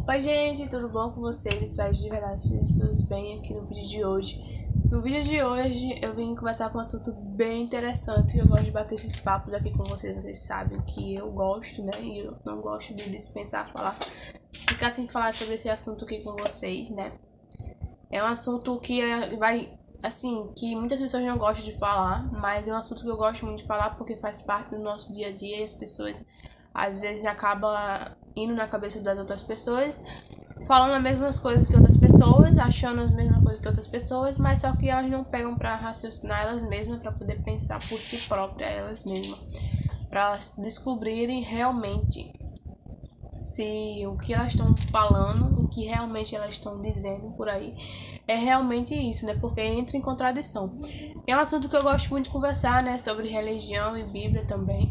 Oi gente, tudo bom com vocês? Espero de verdade que estejam todos bem aqui no vídeo de hoje. No vídeo de hoje eu vim conversar com um assunto bem interessante. Eu gosto de bater esses papos aqui com vocês. Vocês sabem que eu gosto, né? E eu não gosto de dispensar falar, ficar sem falar sobre esse assunto aqui com vocês, né? É um assunto que que muitas pessoas não gostam de falar, mas é um assunto que eu gosto muito de falar porque faz parte do nosso dia a dia e as pessoas às vezes acabam indo na cabeça das outras pessoas, falando as mesmas coisas que outras pessoas, achando as mesmas coisas que outras pessoas, mas só que elas não pegam para raciocinar elas mesmas, para poder pensar por si próprias elas mesmas, para elas descobrirem realmente se o que elas estão falando, o que realmente elas estão dizendo por aí é realmente isso, né? Porque entra em contradição. É um assunto que eu gosto muito de conversar, né? Sobre religião e Bíblia também.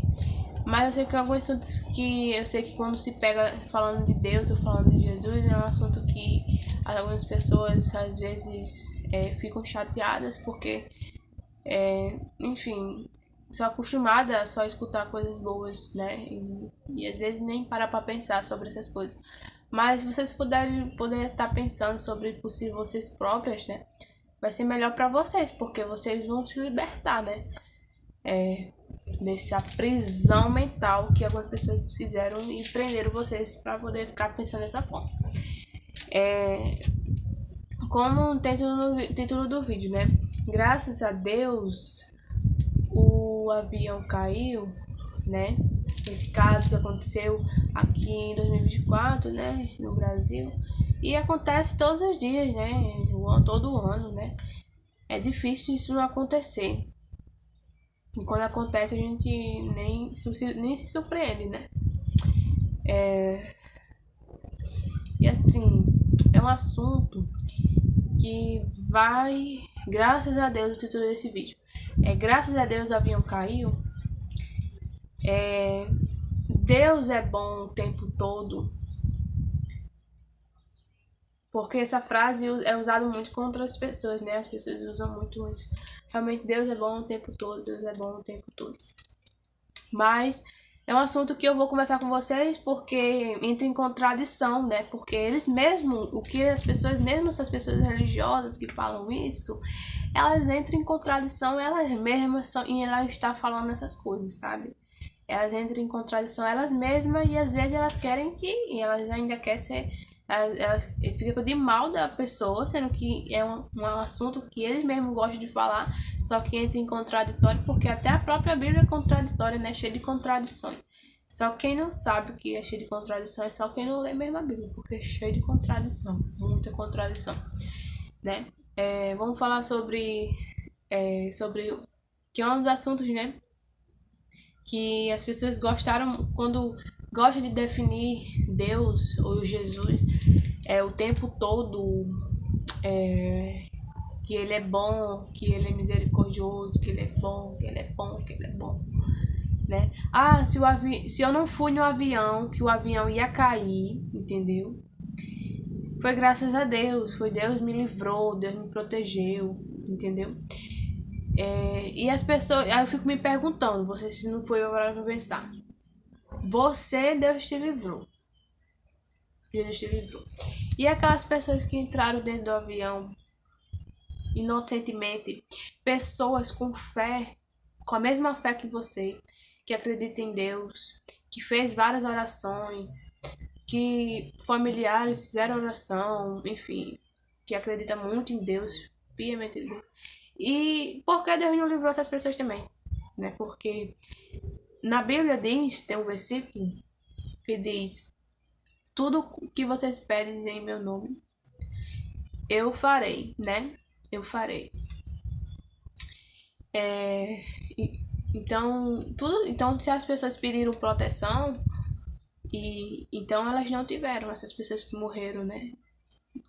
Mas eu sei que alguns assuntos que eu sei que quando se pega falando de Deus ou falando de Jesus é um assunto que algumas pessoas às vezes ficam chateadas porque, enfim, sou acostumada a só escutar coisas boas, né? E às vezes nem parar pra pensar sobre essas coisas. Mas se vocês puderem estar pensando sobre por si vocês próprias, né? Vai ser melhor pra vocês, porque vocês vão se libertar, né? Dessa prisão mental que algumas pessoas fizeram e prenderam vocês para poder ficar pensando dessa forma. Como tem título do vídeo, né? Graças a Deus o avião caiu, né? Esse caso que aconteceu aqui em 2024, né? No Brasil. E acontece todos os dias, né? Todo ano, né? É difícil isso não acontecer. E quando acontece a gente nem se surpreende, né? E assim, é um assunto que vai... Graças a Deus, o título desse vídeo graças a Deus o avião caiu. Deus é bom o tempo todo. Porque essa frase é usada muito contra as pessoas, né? As pessoas usam muito isso. Realmente Deus é bom o tempo todo, Deus é bom o tempo todo. Mas é um assunto que eu vou conversar com vocês porque entra em contradição, né? Porque eles mesmos, o que as pessoas, mesmo essas pessoas religiosas que falam isso, elas entram em contradição elas mesmas e elas estão falando essas coisas, sabe? Elas entram em contradição elas mesmas e às vezes elas querem e elas ainda querem ser... Elas ficam de mal da pessoa, sendo que é um assunto que eles mesmos gostam de falar, só que entra em contraditório, porque até a própria Bíblia é contraditória, né? Cheia de contradições. Só quem não sabe o que é cheio de contradição é só quem não lê mesmo a Bíblia, porque é cheio de contradição, muita contradição, né? Vamos falar sobre que é um dos assuntos, né? Que as pessoas gostaram quando gostam de definir Deus ou Jesus o tempo todo, que ele é bom, que ele é misericordioso, que ele é bom, que ele é bom, que ele é bom, né? Ah, se eu não fui no avião, que o avião ia cair, entendeu? Foi graças a Deus, foi Deus me livrou, Deus me protegeu, entendeu? E as pessoas, aí eu fico me perguntando, você se não foi agora pra pensar. Você, Deus te livrou. Deus te livrou. E aquelas pessoas que entraram dentro do avião inocentemente, pessoas com fé, com a mesma fé que você, que acredita em Deus, que fez várias orações, que familiares fizeram oração, enfim, que acredita muito em Deus, piamente em Deus. E por que Deus não livrou essas pessoas também? Né? Porque na Bíblia tem um versículo que diz: tudo que vocês pedem em meu nome, eu farei, né? Eu farei. Então, se as pessoas pediram proteção, então elas não tiveram, essas pessoas que morreram, né?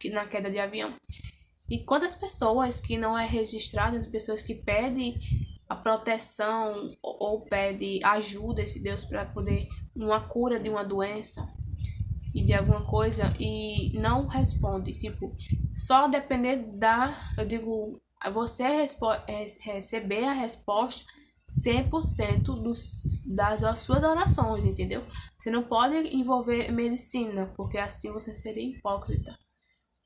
Na queda de avião. E quantas pessoas que não é registradas, pessoas que pedem a proteção ou pedem ajuda esse Deus para poder uma cura de uma doença e de alguma coisa e não responde, tipo, só depender você receber a resposta 100% das suas orações, entendeu? Você não pode envolver medicina, porque assim você seria hipócrita,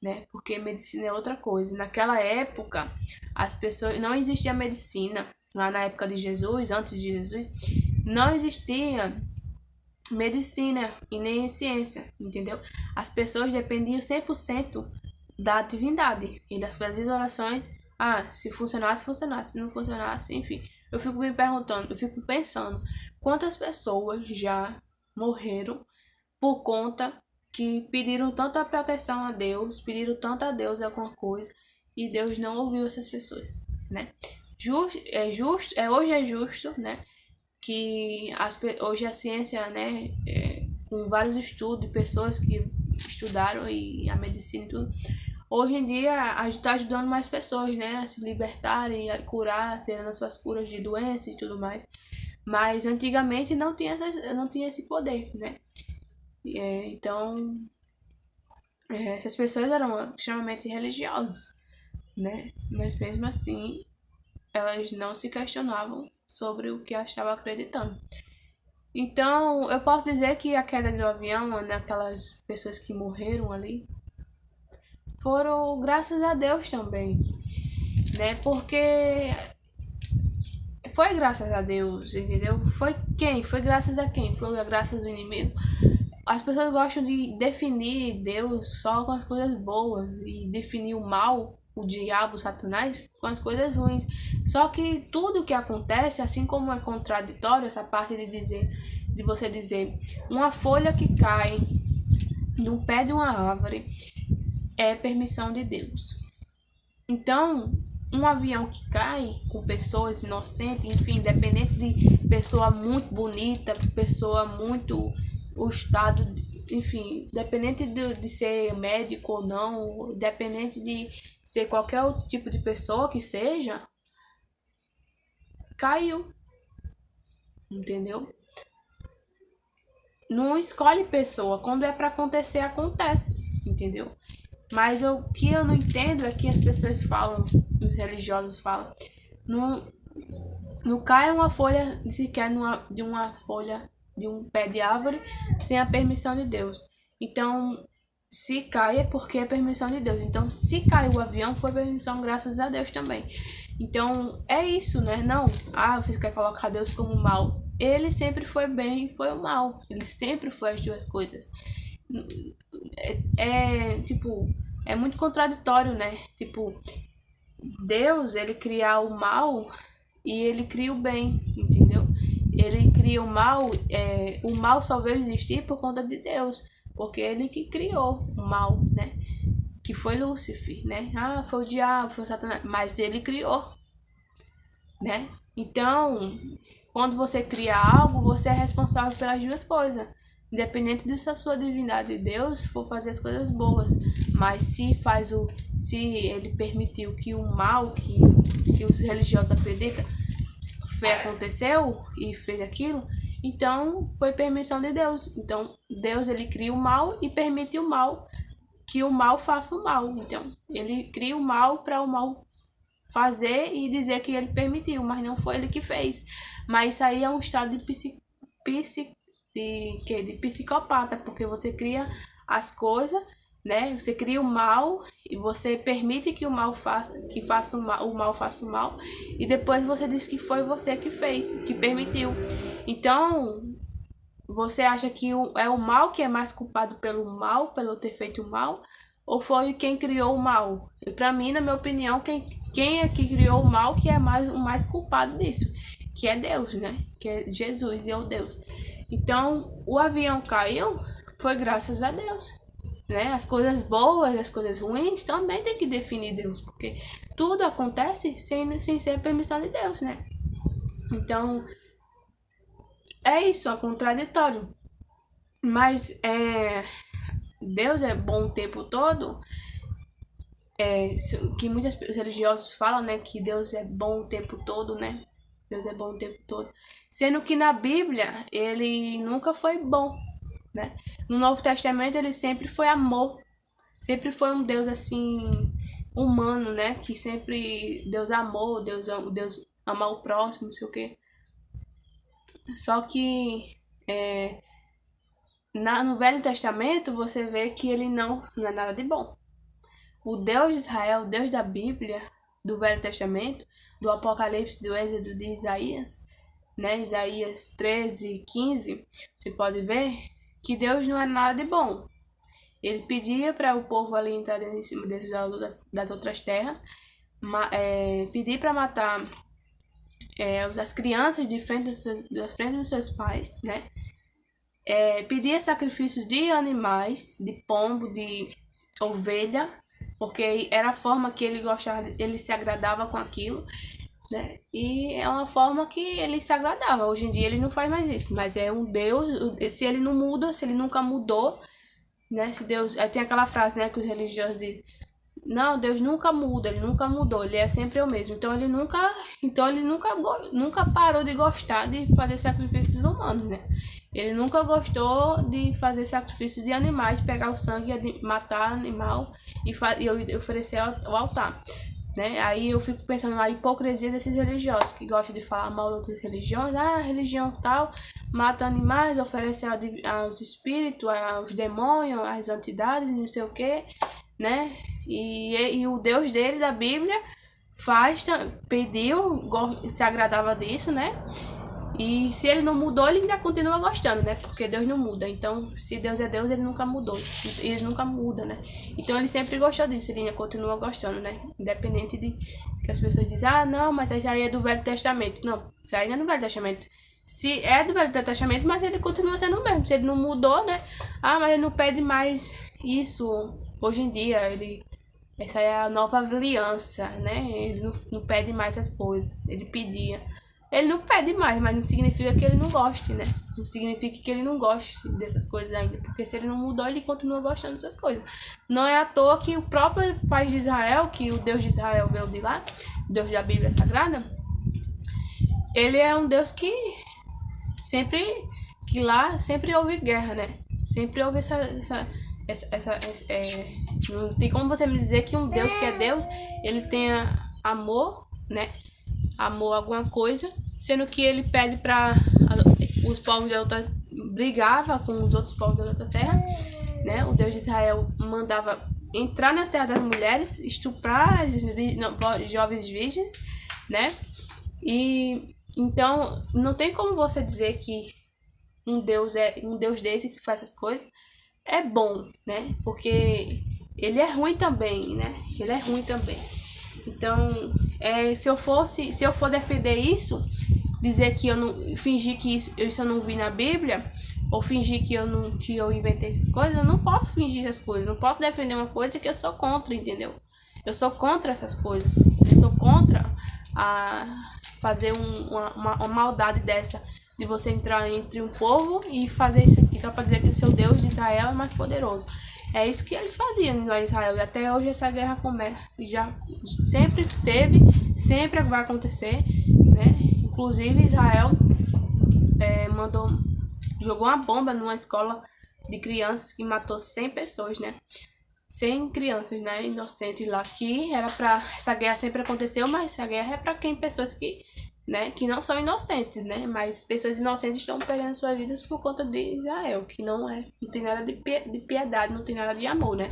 né? Porque medicina é outra coisa. Naquela época, as pessoas não existia medicina. Lá na época de Jesus, antes de Jesus, não existia medicina e nem ciência, entendeu? As pessoas dependiam 100% da divindade. Eles faziam orações, se funcionasse, funcionasse, se não funcionasse, enfim. Eu fico me perguntando, eu fico pensando, quantas pessoas já morreram por conta que pediram tanta proteção a Deus, pediram tanto a Deus alguma coisa, e Deus não ouviu essas pessoas, né? Hoje é justo, né? Que hoje a ciência, né, com vários estudos, pessoas que estudaram e a medicina e tudo, hoje em dia a gente está ajudando mais pessoas, né, a se libertarem, a curar, tendo as suas curas de doenças e tudo mais. Mas antigamente não tinha esse poder, né? Então, essas pessoas eram extremamente religiosas, né? Mas mesmo assim, elas não se questionavam sobre o que elas estavam acreditando. Então, eu posso dizer que a queda do avião, naquelas pessoas que morreram ali, foram graças a Deus também, né? Porque foi graças a Deus, entendeu? Foi quem? Foi graças a quem? Foi graças ao inimigo. As pessoas gostam de definir Deus só com as coisas boas e definir o mal, o diabo, o Satanás, com as coisas ruins. Só que tudo que acontece, assim como é contraditório essa parte de você dizer uma folha que cai no pé de uma árvore é permissão de Deus. Então, um avião que cai com pessoas inocentes, enfim, independente de pessoa muito bonita, pessoa muito, o estado, enfim, independente de ser médico ou não, independente de ser qualquer outro tipo de pessoa que seja, caiu, entendeu? Não escolhe pessoa, quando é para acontecer, acontece, entendeu? Mas o que eu não entendo é que as pessoas falam, os religiosos falam, não cai uma folha sequer de uma folha de um pé de árvore sem a permissão de Deus. Então, se cai é porque é permissão de Deus. Então, se caiu o avião, foi permissão graças a Deus também. Então, é isso, né? Não, vocês querem colocar Deus como mal. Ele sempre foi bem e foi o mal. Ele sempre foi as duas coisas. Tipo, é muito contraditório, né? Tipo, Deus, ele cria o mal e ele cria o bem, entendeu? Ele cria o mal só veio existir por conta de Deus, porque ele que criou o mal, né? Que foi Lúcifer, né? Foi o diabo, foi o Satanás, mas ele criou, né? Então, quando você cria algo, você é responsável pelas duas coisas. Independente de se a sua divindade de Deus for fazer as coisas boas, mas se ele permitiu que o mal que os religiosos acreditam aconteceu e fez aquilo, então foi permissão de Deus. Então Deus, ele cria o mal e permite o mal, que o mal faça o mal. Então ele cria o mal para o mal fazer e dizer que ele permitiu, mas não foi ele que fez. Mas isso aí é um estado de psicopata, porque você cria as coisas, né? Você cria o mal e você permite que o mal faça o mal faça o mal, e depois você diz que foi você que fez, que permitiu. Então, você acha que é o mal que é mais culpado pelo mal, pelo ter feito o mal, ou foi quem criou o mal? E para mim, na minha opinião, quem é que criou o mal que é o mais culpado disso, que é Deus, né? Que é Jesus e é o Deus. Então, o avião caiu, foi graças a Deus, né? As coisas boas, as coisas ruins também tem que definir Deus, porque tudo acontece sem ser permissão de Deus, né? Então, é isso, é contraditório. Mas Deus é bom o tempo todo. Que muitos religiosos falam, né? Que Deus é bom o tempo todo, né? Deus é bom o tempo todo. Sendo que na Bíblia, ele nunca foi bom, né? No Novo Testamento, ele sempre foi amor. Sempre foi um Deus, assim, humano, né? Que sempre Deus amou, Deus ama o próximo, não sei o quê. Só que no Velho Testamento você vê que ele não é nada de bom. O Deus de Israel, o Deus da Bíblia, do Velho Testamento, do Apocalipse, do Êxodo, de Isaías, né? Isaías 13, 15, você pode ver que Deus não é nada de bom. Ele pedia para o povo ali entrar em cima das outras terras, pedir para matar as crianças da frente dos seus pais, né? Pedia sacrifícios de animais, de pombo, de ovelha, porque era a forma que ele gostava, ele se agradava com aquilo, né? E é uma forma que ele se agradava. Hoje em dia ele não faz mais isso, mas é um Deus, se ele não muda, se ele nunca mudou, né? Se Deus, tem aquela frase, né, que os religiosos dizem: não, Deus nunca muda, ele nunca mudou, ele é sempre o mesmo. Então ele nunca parou de gostar de fazer sacrifícios humanos, né? Ele nunca gostou de fazer sacrifícios de animais, pegar o sangue, matar animal e oferecer ao altar, né? Aí eu fico pensando na hipocrisia desses religiosos que gostam de falar mal de outras religiões. A religião tal mata animais, oferece aos espíritos, aos demônios, às entidades, não sei o que, né? E o Deus dele, da Bíblia, pediu, se agradava disso, né? E se ele não mudou, ele ainda continua gostando, né? Porque Deus não muda. Então, se Deus é Deus, ele nunca mudou. Ele nunca muda, né? Então, ele sempre gostou disso. Ele ainda continua gostando, né? Independente de que as pessoas dizem: ah, não, mas isso aí é do Velho Testamento. Não, isso aí não é do Velho Testamento. Se é do Velho Testamento, mas ele continua sendo o mesmo. Se ele não mudou, né? Ah, mas ele não pede mais isso hoje em dia. Essa é a nova aliança, né? Ele não pede mais essas coisas. Ele pedia. Ele não pede mais, mas não significa que ele não goste, né? Não significa que ele não goste dessas coisas ainda. Porque se ele não mudou, ele continua gostando dessas coisas. Não é à toa que o próprio país de Israel, que o Deus de Israel veio de lá, Deus da Bíblia Sagrada, ele é um Deus que sempre houve guerra, né? Sempre houve não tem como você me dizer que um Deus que é Deus, ele tenha amor, né? Amor a alguma coisa, sendo que ele pede para os povos da outra, brigava com os outros povos da outra terra, né? O Deus de Israel mandava entrar nas terras das mulheres, estuprar as jovens virgens, né? E então não tem como você dizer que um Deus desse que faz essas coisas é bom, né? Porque ele é ruim também, né? Ele é ruim também. Então, se eu for defender isso, dizer que eu não fingir que isso eu não vi na Bíblia, ou fingir que eu inventei essas coisas, eu não posso fingir essas coisas, não posso defender uma coisa que eu sou contra, entendeu? Eu sou contra essas coisas. Eu sou contra fazer uma maldade dessa, de você entrar entre um povo e fazer isso aqui só para dizer que o seu Deus de Israel é mais poderoso. É isso que eles faziam lá em Israel. E até hoje essa guerra começa. Já sempre teve, sempre vai acontecer, né? Inclusive Israel jogou uma bomba numa escola de crianças que matou 100 pessoas, né? 100 crianças, né? Inocentes lá. Que era pra... Essa guerra sempre aconteceu, mas essa guerra é pra pessoas que, né, que não são inocentes, né? Mas pessoas inocentes estão perdendo suas vidas por conta de Israel, que não tem nada de piedade, não tem nada de amor, né?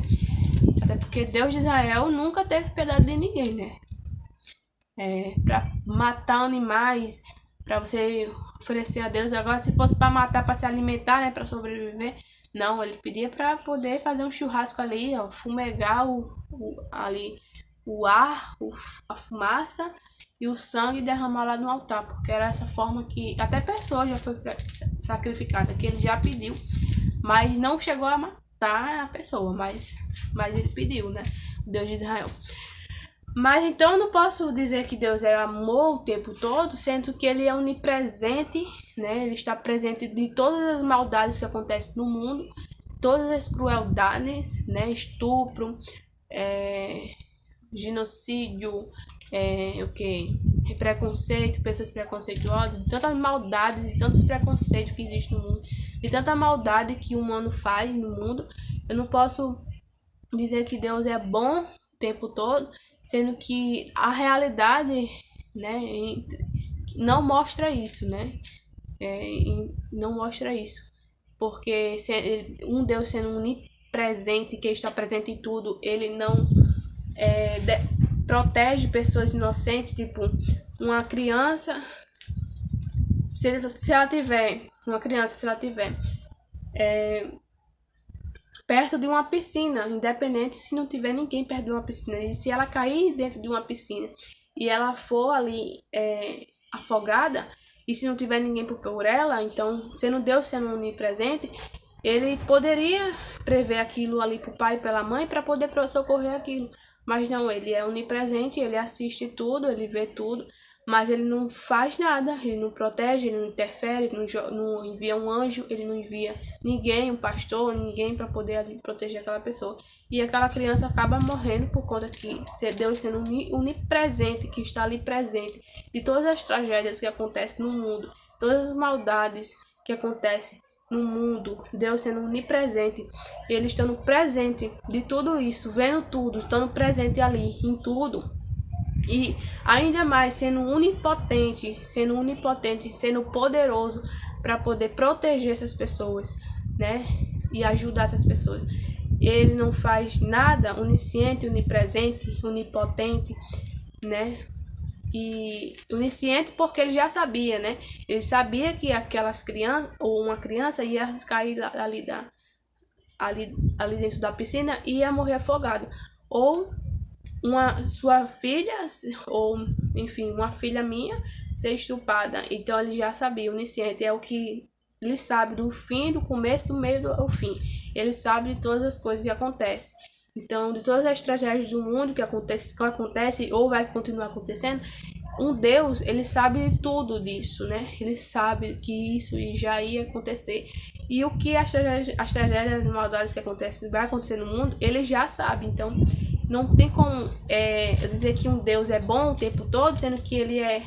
Até porque Deus de Israel nunca teve piedade de ninguém, né? Pra matar animais, pra você oferecer a Deus. Agora, se fosse pra matar, pra se alimentar, né, pra sobreviver, não, ele pedia pra poder fazer um churrasco ali, ó, fumegar ali o ar, a fumaça e o sangue derramar lá no altar, porque era essa forma que até pessoa já foi sacrificada, que ele já pediu, mas não chegou a matar a pessoa, mas ele pediu, né? Deus de Israel. Mas então eu não posso dizer que Deus é amor o tempo todo, sendo que ele é onipresente, né? Ele está presente de todas as maldades que acontecem no mundo, todas as crueldades, né? Estupro, genocídio, preconceito, pessoas preconceituosas, de tantas maldades e tantos preconceitos que existem no mundo, de tanta maldade que o humano faz no mundo. Eu não posso dizer que Deus é bom o tempo todo, sendo que a realidade, né, não mostra isso, né? e não mostra isso. Porque um Deus sendo onipresente, que está presente em tudo, ele não protege pessoas inocentes, tipo uma criança, se ela tiver, uma criança, se ela tiver perto de uma piscina, independente se não tiver ninguém perto de uma piscina, e se ela cair dentro de uma piscina e ela for ali afogada, e se não tiver ninguém por ela, então, sendo Deus sendo onipresente, ele poderia prever aquilo ali pro pai e pela mãe para poder socorrer aquilo. Mas não, ele é onipresente, ele assiste tudo, ele vê tudo, mas ele não faz nada, ele não protege, ele não interfere, ele não envia um anjo, ele não envia ninguém, um pastor, ninguém para poder ali proteger aquela pessoa. E aquela criança acaba morrendo por conta que Deus sendo onipresente, que está ali presente, de todas as tragédias que acontecem no mundo, todas as maldades que acontecem no mundo, Deus sendo onipresente, ele estando presente de tudo isso, vendo tudo, estando presente ali em tudo, e ainda mais sendo onipotente, sendo poderoso para poder proteger essas pessoas, né? E ajudar essas pessoas. Ele não faz nada, onisciente, onipresente, onipotente, né? E onisciente porque ele já sabia, né? Ele sabia que aquelas crianças, ou uma criança, ia cair ali dentro da piscina e ia morrer afogada. Ou sua filha, ou enfim, uma filha minha ser estuprada. Então ele já sabia, onisciente é o que ele sabe do fim, do começo, do meio do fim. Ele sabe de todas as coisas que acontecem. Então, de todas as tragédias do mundo que acontece ou vai continuar acontecendo, um Deus, ele sabe de tudo disso, né? Ele sabe que isso já ia acontecer. E o que as tragédias, as maldades que acontecem, vai acontecer no mundo, ele já sabe. Então, não tem como eu dizer que um Deus é bom o tempo todo, sendo que ele é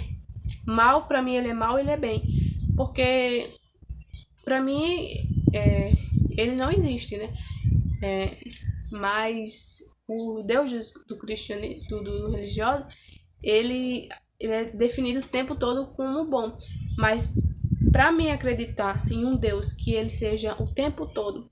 mal. Para mim ele é mal, ele é bem. Porque, para mim, ele não existe, né? Mas o Deus do cristianismo, do religioso, ele é definido o tempo todo como bom. Mas para mim acreditar em um Deus que ele seja o tempo todo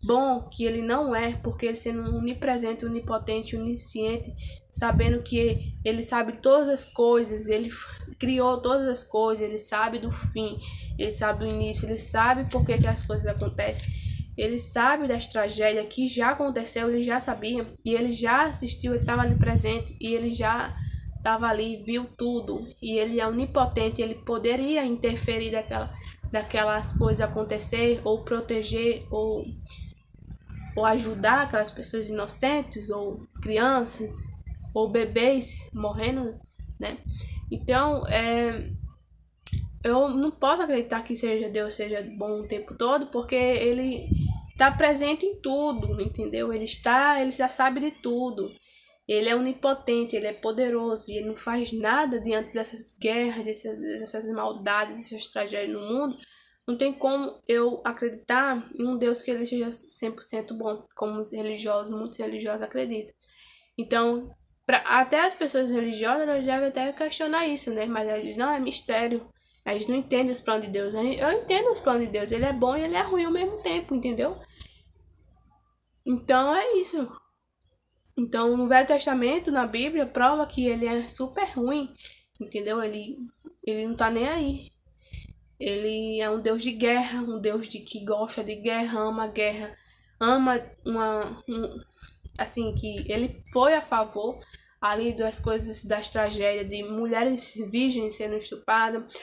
bom, que ele não é, porque ele sendo onipresente, onipotente, onisciente, sabendo que ele sabe todas as coisas, ele criou todas as coisas, ele sabe do fim, ele sabe do início, ele sabe por que as coisas acontecem. Ele sabe das tragédias que já aconteceu, ele já sabia, e ele já assistiu, ele estava ali presente, e ele já estava ali, viu tudo, e ele é onipotente, ele poderia interferir daquelas coisas acontecer, ou proteger, ou ajudar aquelas pessoas inocentes, ou crianças, ou bebês morrendo, né? Então, eu não posso acreditar que Deus seja bom o tempo todo, porque ele está presente em tudo, entendeu? Ele já sabe de tudo. Ele é onipotente, ele é poderoso, e ele não faz nada diante dessas guerras, dessas maldades, dessas tragédias no mundo. Não tem como eu acreditar em um Deus que ele seja 100% bom, como muitos religiosos acreditam. Então, até as pessoas religiosas elas devem até questionar isso, né? Mas eles não, é mistério. A gente não entende os planos de Deus. Eu entendo os planos de Deus. Ele é bom e ele é ruim ao mesmo tempo, entendeu? Então é isso. Então no Velho Testamento, na Bíblia, prova que ele é super ruim, entendeu? Ele não tá nem aí. Ele é um Deus de guerra, um Deus que gosta de guerra, ama a guerra, ama assim, que ele foi a favor ali das coisas, das tragédias de mulheres virgens sendo estupradas,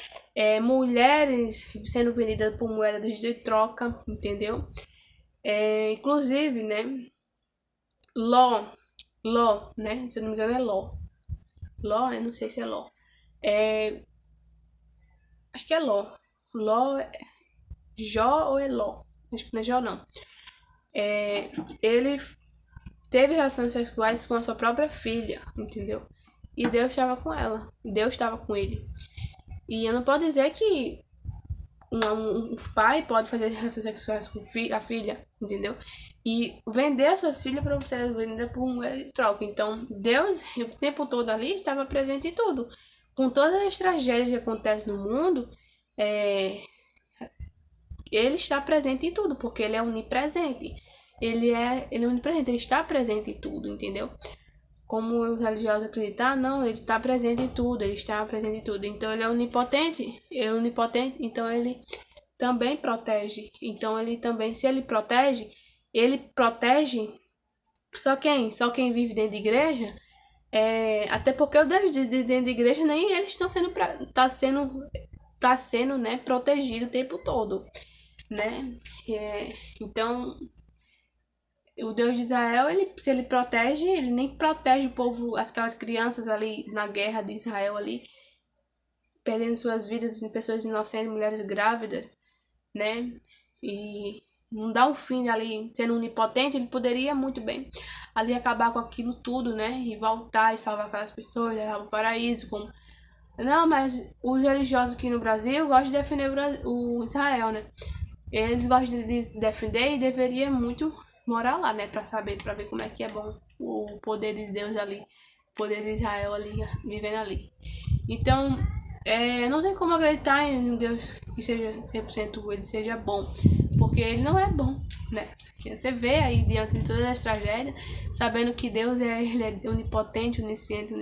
mulheres sendo vendidas por moedas de troca, entendeu? Inclusive, né, Ló, né, se eu não me engano é Ló, eu não sei se é Ló, acho que é Ló, Jó ou é Ló, acho que não é Jó não, ele teve relações sexuais com a sua própria filha, entendeu? E Deus estava com ela, Deus estava com ele. E eu não posso dizer que um pai pode fazer relações sexuais com a filha, entendeu? E vender a sua filha para você vender por um troca. Então, Deus, o tempo todo ali, estava presente em tudo. Com todas as tragédias que acontecem no mundo, ele está presente em tudo, porque ele é onipresente. Ele é onipresente, ele está presente em tudo, entendeu? Como os religiosos acreditam, não, ele está presente em tudo, ele está presente em tudo. Então ele é onipotente, então ele também protege. Então ele também, se ele protege só quem? Só quem vive dentro de igreja. Até porque o Deus de dentro de igreja nem eles estão sendo tá sendo, né, protegido o tempo todo, né? Então o Deus de Israel, se ele protege, ele nem protege o povo, aquelas crianças ali na guerra de Israel ali, perdendo suas vidas, pessoas inocentes, mulheres grávidas, né? E não dá um fim ali, sendo onipotente, ele poderia muito bem ali acabar com aquilo tudo, né? E voltar e salvar aquelas pessoas, levar para o paraíso. Não, mas os religiosos aqui no Brasil gostam de defender o Israel, né? Eles gostam de defender e deveria muito morar lá, né? Pra ver como é que é bom o poder de Deus ali, o poder de Israel ali, vivendo ali. Então, não tem como acreditar em um Deus que seja 100% ele seja bom, porque ele não é bom, né? Você vê aí diante de todas as tragédias, sabendo que Deus ele é onipotente, onisciente,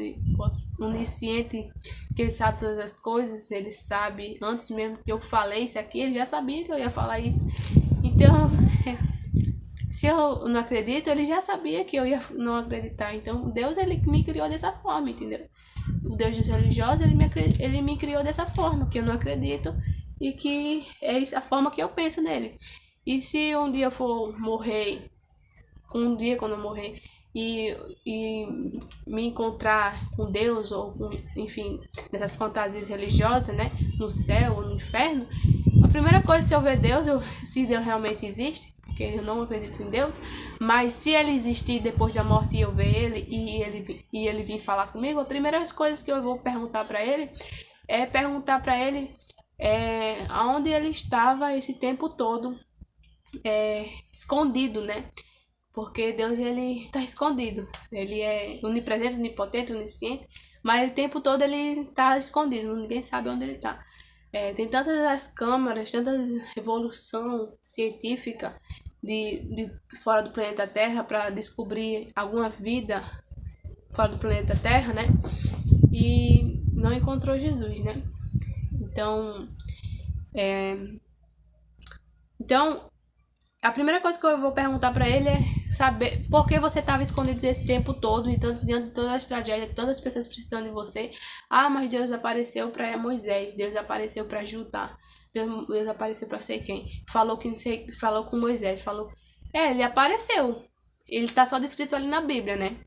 que ele sabe todas as coisas, ele sabe, antes mesmo que eu falei isso aqui, ele já sabia que eu ia falar isso. Então, se eu não acredito, ele já sabia que eu ia não acreditar. Então, Deus, ele me criou dessa forma, entendeu? O Deus dos religiosos, ele me criou dessa forma, que eu não acredito e que é a forma que eu penso nele. E se um dia eu for morrer, quando eu morrer, e me encontrar com Deus, ou enfim, nessas fantasias religiosas, né, no céu ou no inferno, a primeira coisa, se eu ver Deus, se Deus realmente existe, porque eu não acredito em Deus, mas se ele existir depois da morte e eu ver ele, e ele vir falar comigo, a primeira coisa que eu vou perguntar para ele é aonde ele estava esse tempo todo, escondido, né? Porque Deus, ele está escondido. Ele é onipresente, onipotente, onisciente, mas o tempo todo ele está escondido, ninguém sabe onde ele está. Tem tantas as câmaras, tanta evolução científica de fora do planeta Terra para descobrir alguma vida fora do planeta Terra, né? E não encontrou Jesus, né? Então, a primeira coisa que eu vou perguntar pra ele é saber por que você estava escondido esse tempo todo, e diante de todas as tragédias, todas as pessoas precisando de você. Ah, mas Deus apareceu para Moisés, Deus apareceu para Judá, Deus apareceu para sei quem. Falou com Moisés, ele apareceu. Ele tá só descrito ali na Bíblia, né?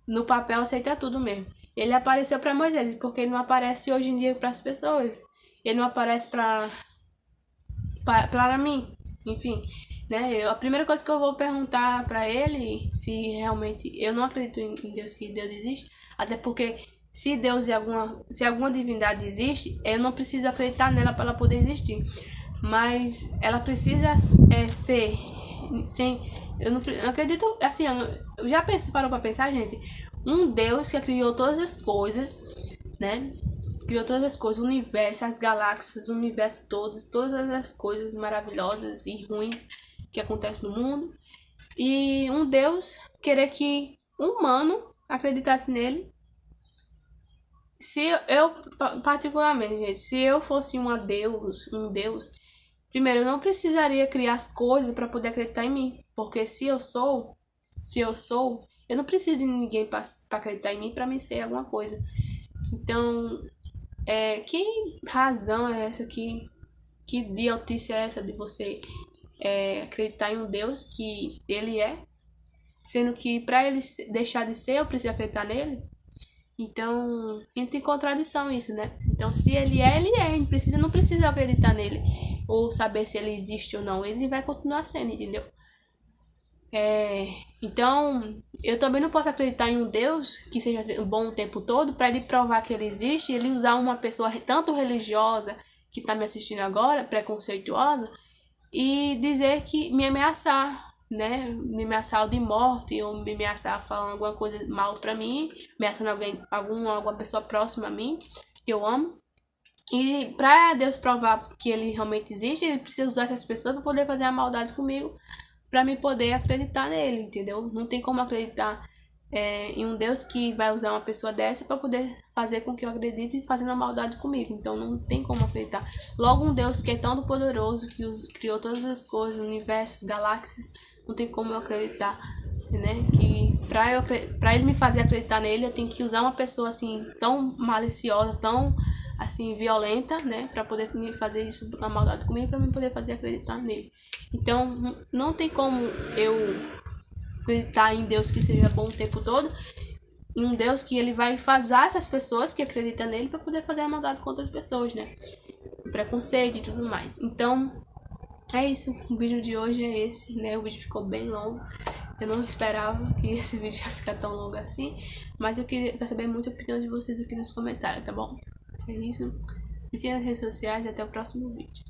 No papel aceita tudo mesmo. Ele apareceu para Moisés, porque ele não aparece hoje em dia para as pessoas. Ele não aparece para mim, enfim, né? A primeira coisa que eu vou perguntar para ele, se realmente eu não acredito em Deus, que Deus existe, até porque se alguma divindade existe, eu não preciso acreditar nela para ela poder existir, mas ela precisa ser sem. Eu não acredito, assim, eu já parou para pensar, gente, um Deus que criou todas as coisas, né? Criou todas as coisas, o universo, as galáxias, o universo todas as coisas maravilhosas e ruins que acontecem no mundo. E um Deus querer que um humano acreditasse nele. Se eu, particularmente, gente, se eu fosse um Deus, primeiro, eu não precisaria criar as coisas para poder acreditar em mim. Porque se eu sou, eu não preciso de ninguém para acreditar em mim, para mim ser alguma coisa. Então, que razão é essa? Que idiotice é essa de você acreditar em um Deus que ele é, sendo que para ele deixar de ser eu preciso acreditar nele? Então entra em contradição isso, né? Então se ele é, não precisa acreditar nele ou saber se ele existe ou não, ele vai continuar sendo, entendeu? Então, eu também não posso acreditar em um Deus que seja bom o tempo todo para ele provar que ele existe, ele usar uma pessoa tanto religiosa que está me assistindo agora, preconceituosa, e dizer que me ameaçar, né? Me ameaçar de morte, ou me ameaçar falando alguma coisa mal para mim, ameaçando alguma pessoa próxima a mim, que eu amo. E pra Deus provar que ele realmente existe, ele precisa usar essas pessoas pra poder fazer a maldade comigo, pra me poder acreditar nele, entendeu? Não tem como acreditar em um Deus que vai usar uma pessoa dessa pra poder fazer com que eu acredite fazendo a maldade comigo. Então não tem como acreditar. Logo, um Deus que é tão poderoso, que criou todas as coisas, universos, galáxias, não tem como eu acreditar, né? Que pra ele me fazer acreditar nele, eu tenho que usar uma pessoa assim tão maliciosa, tão assim violenta, né, para poder me fazer isso, a maldade comigo, para mim poder fazer acreditar nele. Então não tem como eu acreditar em Deus que seja bom o tempo todo, em um Deus que ele vai fazer essas pessoas que acreditam nele para poder fazer a maldade contra as pessoas, né? O preconceito e tudo mais. Então é isso, o vídeo de hoje é esse, né? O vídeo ficou bem longo. Eu não esperava que esse vídeo ia ficar tão longo assim, mas eu queria saber muito a opinião de vocês aqui nos comentários, tá bom? É isso. Me siga nas redes sociais e até o próximo vídeo.